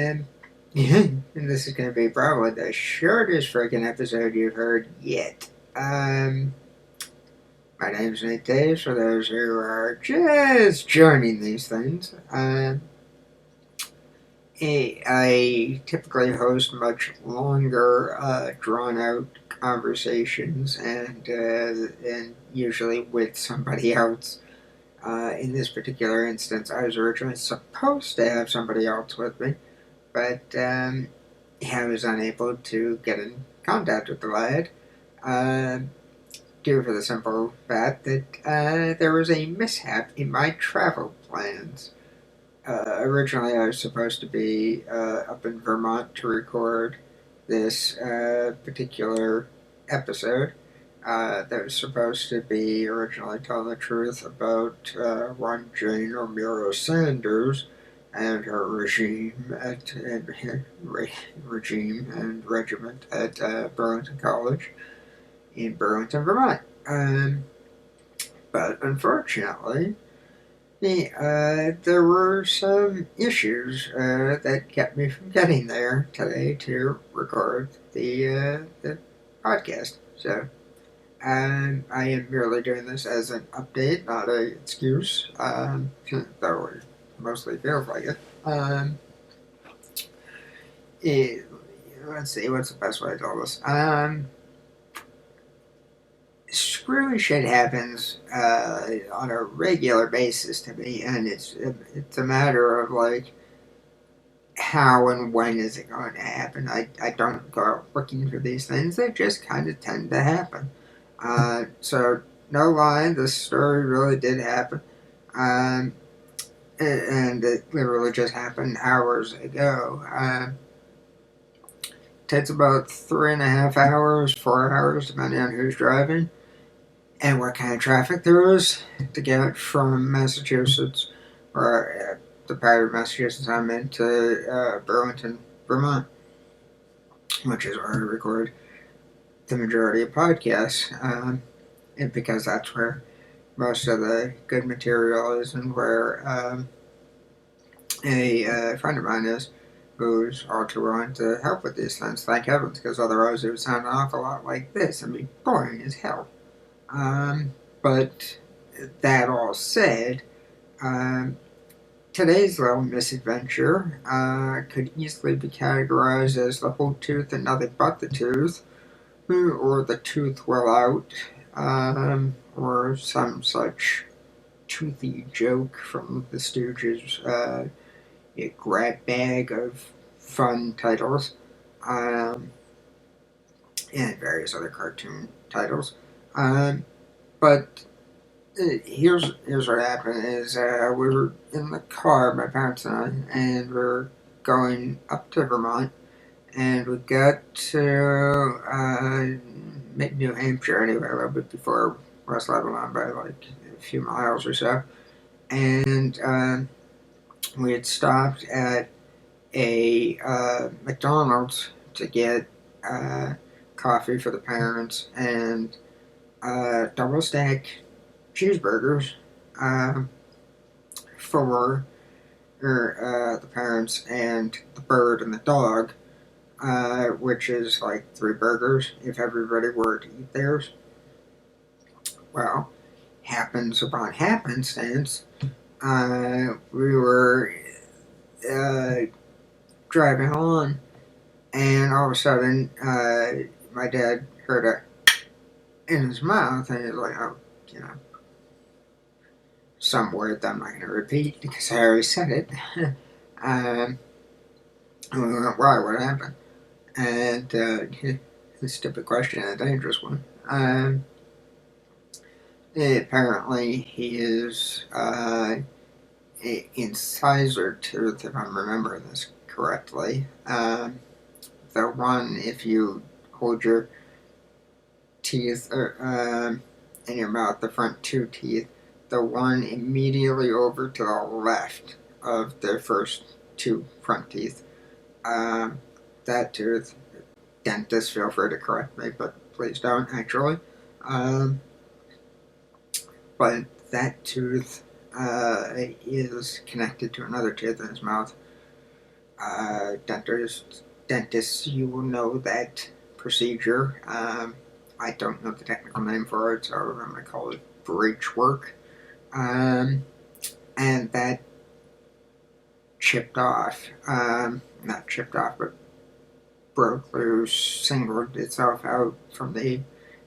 and this is going to be probably the shortest freaking episode you've heard yet. My name's Nate Davis, for those who are just joining these things. I typically host much longer, drawn-out conversations, and usually with somebody else. In this particular instance, I was originally supposed to have somebody else with me, but I was unable to get in contact with the lad, due to the simple fact that there was a mishap in my travel plans. Originally, I was supposed to be up in Vermont to record this particular episode. That was supposed to be originally telling the truth about one Jane O'Meara Sanders and her regime and regiment at Burlington College in Burlington, Vermont. But unfortunately, there were some issues that kept me from getting there today to record the podcast. So I am merely doing this as an update, not an excuse, though it mostly feels like it. Let's see, what's the best way to tell this? Screwy shit happens on a regular basis to me, and it's a matter of like how and when is it going to happen. I don't go out looking for these things; they just kind of tend to happen. So no lie, this story really did happen, and it literally just happened hours ago. Takes about 3.5 hours, 4 hours, depending on who's driving and what kind of traffic there is to get from Massachusetts, or the part of Massachusetts I'm in, to Burlington, Vermont, which is where I record the majority of podcasts, and because that's where most of the good material is, and where a friend of mine is, who's all too willing to help with these things. Thank heavens, because otherwise it would sound an awful lot like this and be boring as hell. But that all said, today's little misadventure could easily be categorized as the whole tooth and nothing but the tooth, or the tooth well out, or some such toothy joke from the Stooges' grab bag of fun titles, and various other cartoon titles. But here's what happened is we were in the car, my parents and I, and we were going up to Vermont, and we got to New Hampshire anyway, a little bit before West Lebanon by like a few miles or so, and we had stopped at a McDonald's to get coffee for the parents and double stack cheeseburgers for the parents and the bird and the dog, which is like 3 burgers if everybody were to eat theirs. Well, happens upon happenstance, we were driving on, and all of a sudden, my dad heard a in his mouth, and he's like, oh, some word that I'm not going to repeat because I already said it. And we went, why, what happened? And a stupid question, a dangerous one. Apparently, he is incisor tooth, if I'm remembering this correctly. The one, if you hold your teeth in your mouth, the front 2 teeth, the one immediately over to the left of the first 2 front teeth, that tooth, dentists feel free to correct me, but please don't actually, but that tooth is connected to another tooth in his mouth, Dentists, you will know that procedure. I don't know the technical name for it, so I'm going to call it bridge work. And that chipped off. Not chipped off, but broke loose, singled itself out from the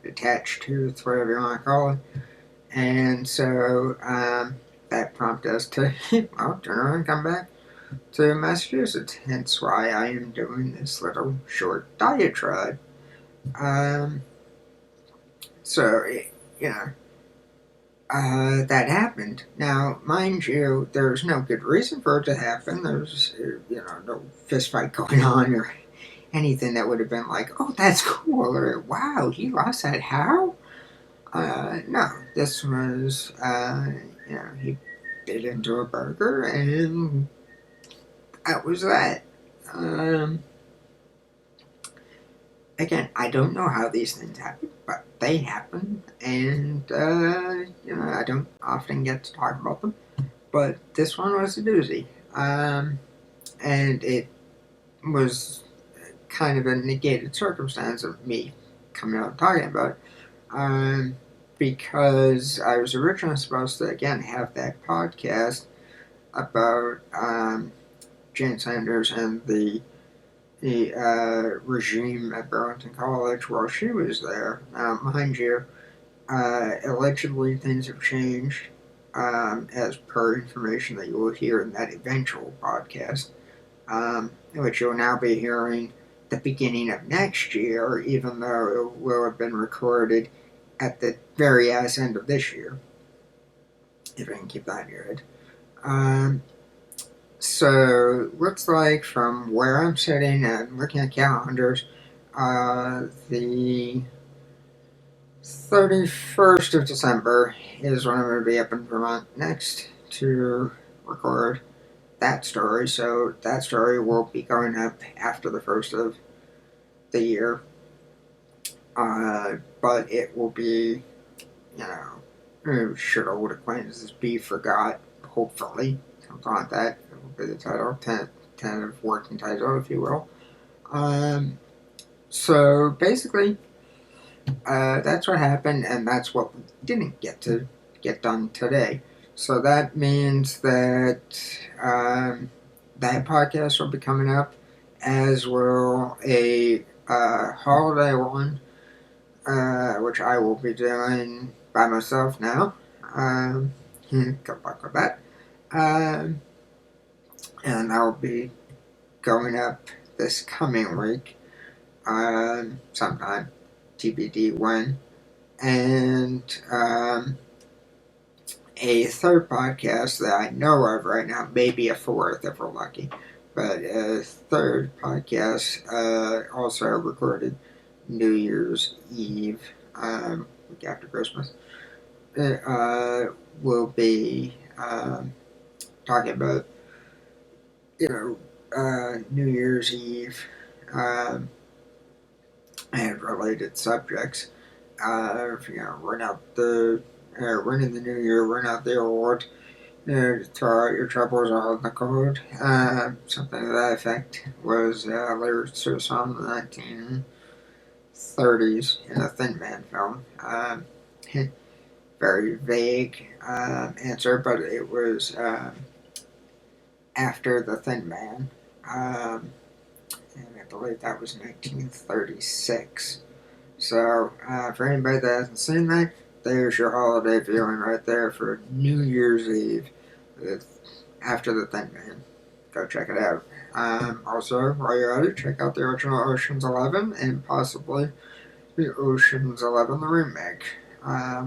attached tooth, whatever you want to call it. And so that prompted us to, well, turn around and come back to Massachusetts. Hence why I am doing this little short diatribe. So, you know, that happened. Now, mind you, there's no good reason for it to happen. There's, no fist fight going on or anything that would have been like, oh, that's cool, or wow, he lost that. How? No, this was, he bit into a burger, and that was that. Again, I don't know how these things happen, but they happen, and, I don't often get to talk about them, but this one was a doozy. And it was kind of a negated circumstance of me coming out and talking about it, because I was originally supposed to, again, have that podcast about Jane Sanders and the regime at Burlington College while she was there. Now, mind you, allegedly things have changed, as per information that you will hear in that eventual podcast, which you'll now be hearing the beginning of next year, even though it will have been recorded at the very ass end of this year, if I can keep that in your head. So, looks like from where I'm sitting and looking at calendars, the 31st of December is when I'm going to be up in Vermont next to record that story. So, that story will be going up after the first of the year. But it will be, should old acquaintances be forgot, hopefully, something like that. It will be the title, tentative working title, if you will. So basically, that's what happened, and that's what we didn't get to get done today. So that means that that podcast will be coming up, as will a holiday one, which I will be doing by myself now. Good luck with that. And I'll be going up this coming week, sometime, TBD when. And a third podcast that I know of right now, maybe a fourth if we're lucky, but a third podcast, also recorded New Year's Eve, week after Christmas, will be talking about, New Year's Eve, and related subjects. Running the new year, run out the old, throw out your troubles all in the cold. Something to that effect was lyrics to a song in the 1930s in a Thin Man film. Very vague answer, but it was after the Thin Man. And I believe that was 1936. So, for anybody that hasn't seen that, there's your holiday viewing right there for New Year's Eve after the Thin Man. Go check it out. Also, while you're at it, check out the original Ocean's 11 and possibly the Ocean's 11 the remake.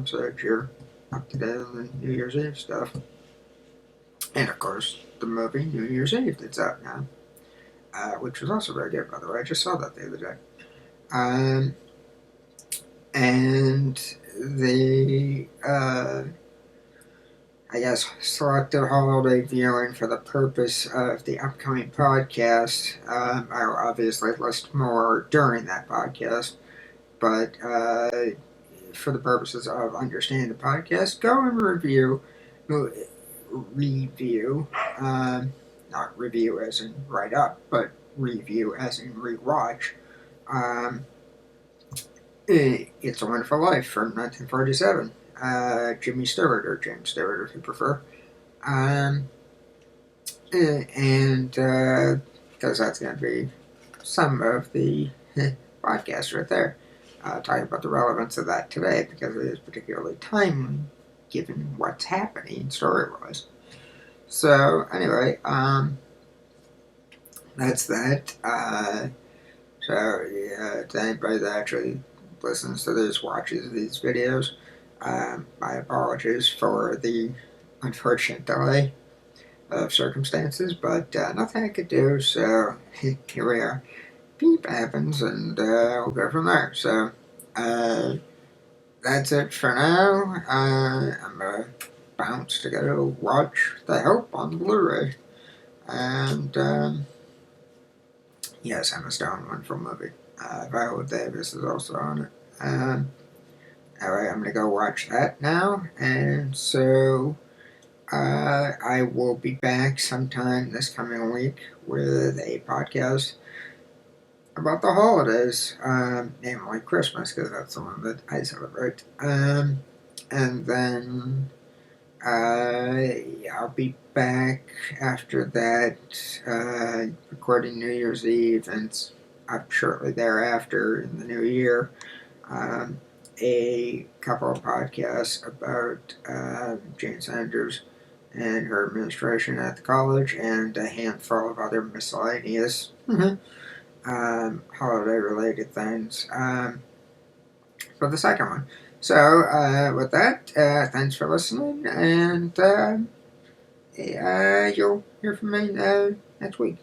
So that you're up to date on the New Year's Eve stuff. And of course, the movie New Year's Eve that's out now, which was also very good, by the way. I just saw that the other day. And the, selected holiday viewing for the purpose of the upcoming podcast. I will obviously list more during that podcast, but for the purposes of understanding the podcast, go and review not review as in write up, but review as in rewatch. Um, it's a Wonderful Life from 1947. Jimmy Stewart, or James Stewart if you prefer. Um, and because that's going to be some of the podcast right there, talking about the relevance of that today because it is particularly timely given what's happening story-wise. So anyway, that's that. So yeah, to anybody that actually listens to this, watches these videos, my apologies for the unfortunate delay of circumstances, but nothing I could do, so here we are. Beep happens, and we'll go from there. So, that's it for now. I'm gonna bounce to go watch The Help on Blu-ray. And, yes, Emma Stone, wonderful movie. Viola Davis is also on it. Alright, I'm gonna go watch that now, and so I will be back sometime this coming week with a podcast about the holidays, namely Christmas, because that's the one that I celebrate. And then I'll be back after that, recording New Year's Eve, and up shortly thereafter in the new year, a couple of podcasts about Jane Sanders and her administration at the college, and a handful of other miscellaneous holiday-related things for the second one. So, with that, thanks for listening, and you'll hear from me next week.